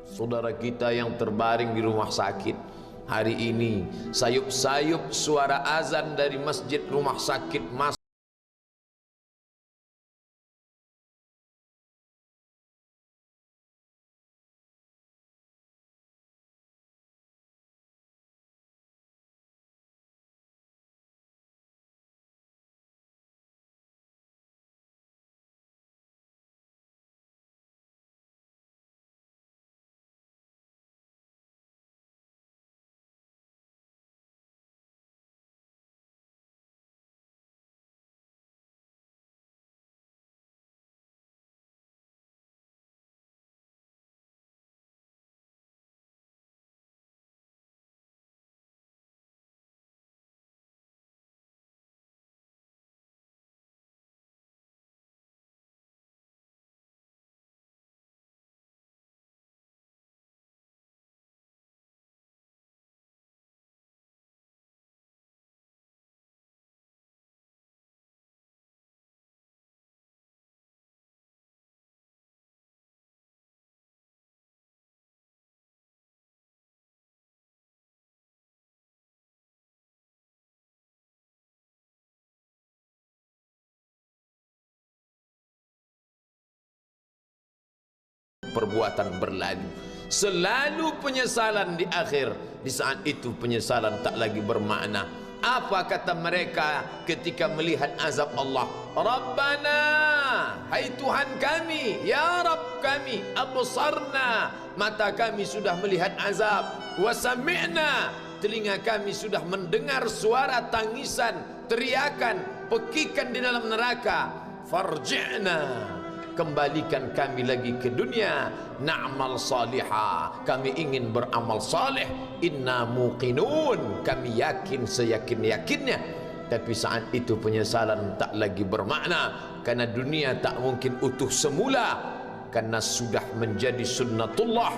Saudara kita yang terbaring di rumah sakit hari ini, sayup-sayup suara azan dari masjid rumah sakit masuk perbuatan berlalu. Selalu penyesalan di akhir. Di saat itu penyesalan tak lagi bermakna. Apa kata mereka ketika melihat azab Allah? Rabbana, hai Tuhan kami, ya Rabb kami, absarna, mata kami sudah melihat azab, wa sami'na, telinga kami sudah mendengar suara tangisan, teriakan, pekikan di dalam neraka. Farji'na, kembalikan kami lagi ke dunia, na'mal salihah, kami ingin beramal saleh, inna muqinun, kami yakin seyakin-yakinnya. Tapi saat itu penyesalan tak lagi bermakna, karena dunia tak mungkin utuh semula, karena sudah menjadi sunnatullah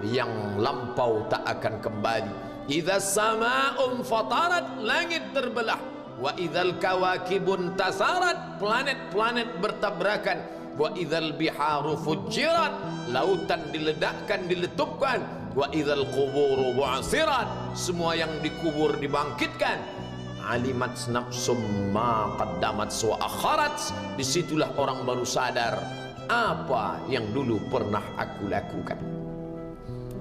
yang lampau tak akan kembali. Idza sama'un fatarat, langit terbelah, wa idzal kawakibun tasarat, planet-planet bertabrakan, wa idzal biharu fujirat, lautan diledakkan, diletupkan, wa idzal quburu bu'asirat, semua yang dikubur dibangkitkan. Alimat nafsum ma qaddamat wa akharat, disitulah orang baru sadar apa yang dulu pernah aku lakukan.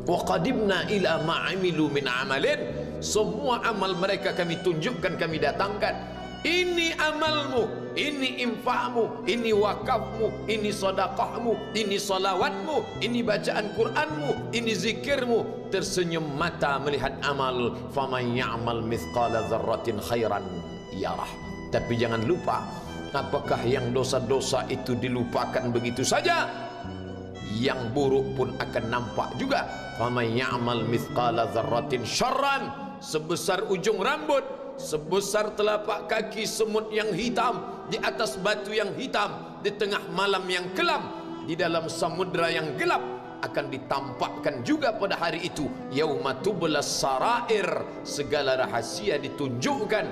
Wa qadimna ila ma amilu min amalin, semua amal mereka kami tunjukkan, kami datangkan. Ini amalmu, ini infakmu, ini wakafmu, ini sedekahmu, ini salawatmu, ini bacaan Qur'anmu, ini zikirmu. Tersenyum mata melihat amal. Faman ya'mal mithqala dzarratin khairan yarah. Tapi jangan lupa, apakah yang dosa-dosa itu dilupakan begitu saja? Yang buruk pun akan nampak juga. Faman ya'mal mithqala dzarratin syarran, sebesar ujung rambut, sebesar telapak kaki semut yang hitam, di atas batu yang hitam, di tengah malam yang kelam, di dalam samudra yang gelap, akan ditampakkan juga pada hari itu. Yauma tublas sarair, segala rahasia ditunjukkan,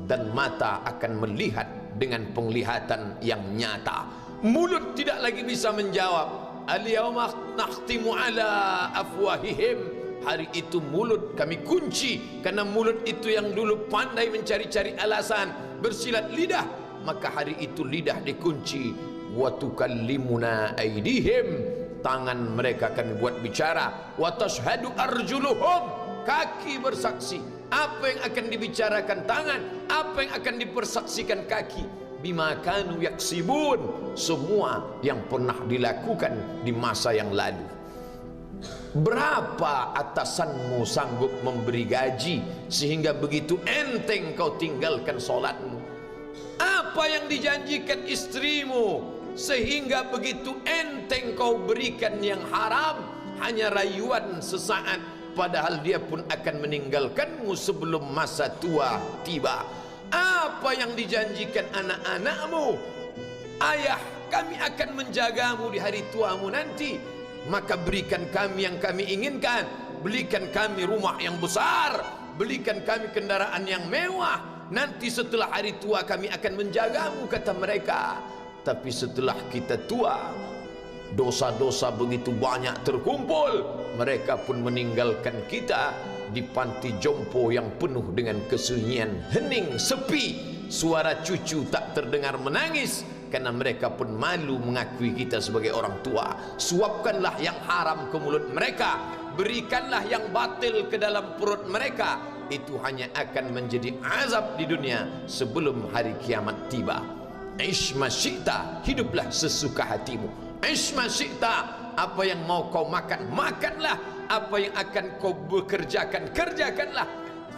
dan mata akan melihat dengan penglihatan yang nyata. Mulut tidak lagi bisa menjawab. Al-yauma nakhtimu ala afwahihim, hari itu mulut kami kunci, karena mulut itu yang dulu pandai mencari-cari alasan, bersilat lidah, maka hari itu lidah dikunci. Wa tukallimuna aydihim, tangan mereka kami buat bicara. Wa tashhadu arjuluhum, kaki bersaksi. Apa yang akan dibicarakan tangan, apa yang akan dipersaksikan kaki. Bima kanu yaksibun, semua yang pernah dilakukan di masa yang lalu. Berapa atasanmu sanggup memberi gaji sehingga begitu enteng kau tinggalkan solatmu? Apa yang dijanjikan istrimu sehingga begitu enteng kau berikan yang haram, hanya rayuan sesaat, padahal dia pun akan meninggalkanmu sebelum masa tua tiba. Apa yang dijanjikan anak-anakmu? Ayah, kami akan menjagamu di hari tuamu nanti, maka berikan kami yang kami inginkan. Belikan kami rumah yang besar, belikan kami kendaraan yang mewah. Nanti setelah hari tua kami akan menjagamu, kata mereka. Tapi setelah kita tua, dosa-dosa begitu banyak terkumpul, mereka pun meninggalkan kita di panti jompo yang penuh dengan kesunyian, hening, sepi, suara cucu tak terdengar menangis, karena mereka pun malu mengakui kita sebagai orang tua. Suapkanlah yang haram ke mulut mereka, berikanlah yang batil ke dalam perut mereka, itu hanya akan menjadi azab di dunia sebelum hari kiamat tiba. Ish ma syi'ta, hiduplah sesuka hatimu. Ish ma syi'ta, apa yang mau kau makan, makanlah. Apa yang akan kau bekerjakan, kerjakanlah.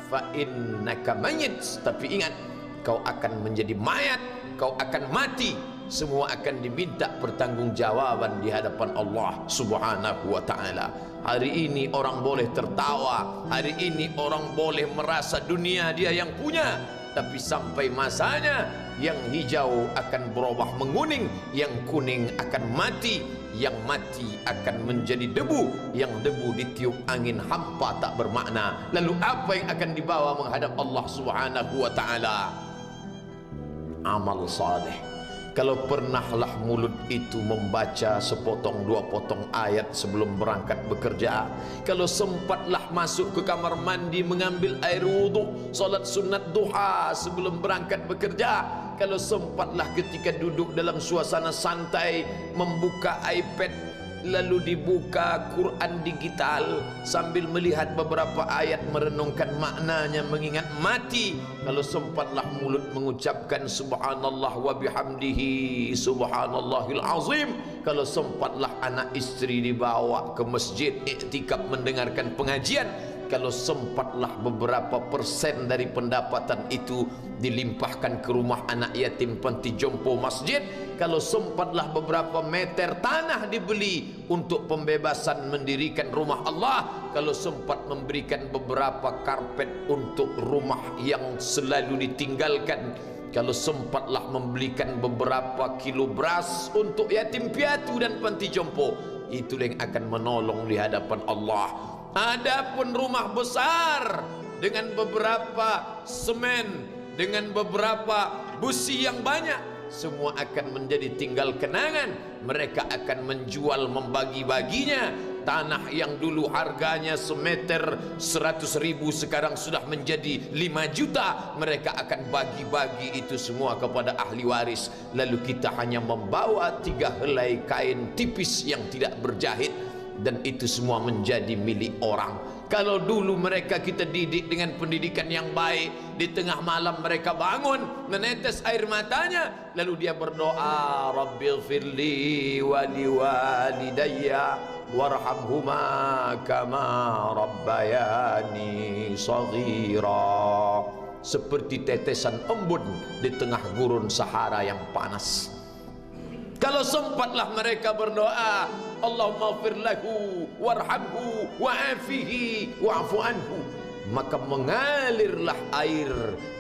Fa innaka mayyit, tapi ingat, kau akan menjadi mayat, kau akan mati. Semua akan diminta pertanggungjawaban di hadapan Allah Subhanahu wa ta'ala. Hari ini orang boleh tertawa, hari ini orang boleh merasa dunia dia yang punya, tapi sampai masanya yang hijau akan berubah menguning, yang kuning akan mati, yang mati akan menjadi debu, yang debu ditiup angin hampa tak bermakna. Lalu apa yang akan dibawa menghadap Allah Subhanahu wa ta'ala? Amal saleh. Kalau pernahlah mulut itu membaca sepotong dua potong ayat sebelum berangkat bekerja, kalau sempatlah masuk ke kamar mandi mengambil air wudhu, solat sunat duha sebelum berangkat bekerja, kalau sempatlah ketika duduk dalam suasana santai membuka iPad lalu dibuka Quran digital sambil melihat beberapa ayat merenungkan maknanya, mengingat mati, kalau sempatlah mulut mengucapkan subhanallah wa bihamdihi subhanallahil azim, kalau sempatlah anak istri dibawa ke masjid iktikaf mendengarkan pengajian, kalau sempatlah beberapa persen dari pendapatan itu dilimpahkan ke rumah anak yatim panti jompo masjid, kalau sempatlah beberapa meter tanah dibeli untuk pembebasan mendirikan rumah Allah, kalau sempat memberikan beberapa karpet untuk rumah yang selalu ditinggalkan, kalau sempatlah membelikan beberapa kilo beras untuk yatim piatu dan panti jompo, itulah yang akan menolong di hadapan Allah. Adapun rumah besar dengan beberapa semen, dengan beberapa busi yang banyak, semua akan menjadi tinggal kenangan. Mereka akan menjual, membagi-baginya. Tanah yang dulu harganya semeter 100.000 sekarang sudah menjadi 5 juta. Mereka akan bagi-bagi itu semua kepada ahli waris. Lalu kita hanya membawa 3 helai kain tipis yang tidak berjahit, dan itu semua menjadi milik orang. Kalau dulu mereka kita didik dengan pendidikan yang baik, di tengah malam mereka bangun menetes air matanya, lalu dia berdoa, Rabbighfirli wa liwalidayya warhamhuma kama rabbayani shaghira, seperti tetesan embun di tengah gurun Sahara yang panas. Kalau sempatlah mereka berdoa, Allahumma ighfir lahu warhamhu wa'afihi wa'fu anhu, maka mengalirlah air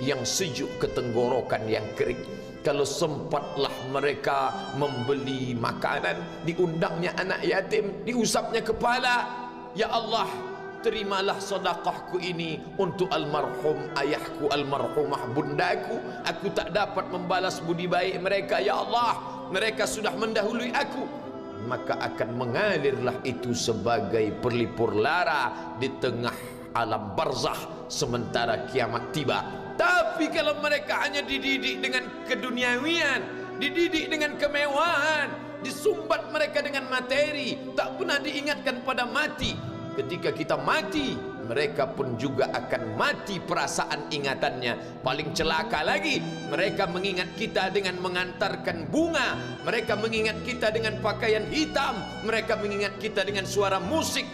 yang sejuk ke tenggorokan yang kering. Kalau sempatlah mereka membeli makanan, diundangnya anak yatim, diusapnya kepala, ya Allah, terimalah sedekahku ini untuk almarhum ayahku, almarhumah bundaku. Aku tak dapat membalas budi baik mereka, ya Allah, mereka sudah mendahului aku. Maka akan mengalirlah itu sebagai perlipur lara di tengah alam barzah sementara kiamat tiba. Tapi kalau mereka hanya dididik dengan keduniawian, dididik dengan kemewahan, disumbat mereka dengan materi, tak pernah diingatkan pada mati. Ketika kita mati, mereka pun juga akan mati perasaan ingatannya. Paling celaka lagi, mereka mengingat kita dengan mengantarkan bunga, mereka mengingat kita dengan pakaian hitam, mereka mengingat kita dengan suara musik,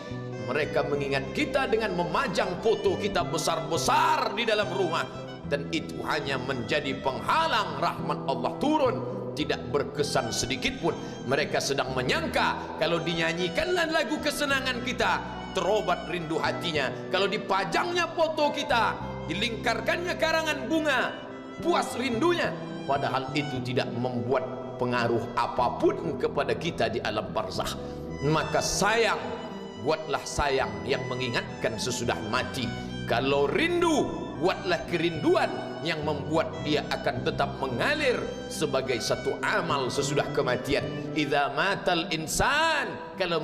mereka mengingat kita dengan memajang foto kita besar-besar di dalam rumah. Dan itu hanya menjadi penghalang rahmat Allah turun, tidak berkesan sedikit pun. Mereka sedang menyangka kalau dinyanyikanlah lagu kesenangan kita, terobat rindu hatinya. Kalau dipajangnya foto kita, dilingkarkannya karangan bunga, puas rindunya. Padahal itu tidak membuat pengaruh apapun kepada kita di alam barzakh. Maka sayang, buatlah sayang yang mengingatkan sesudah mati. Kalau rindu, buatlah kerinduan yang membuat dia akan tetap mengalir sebagai satu amal sesudah kematian. idza matal insan, kalau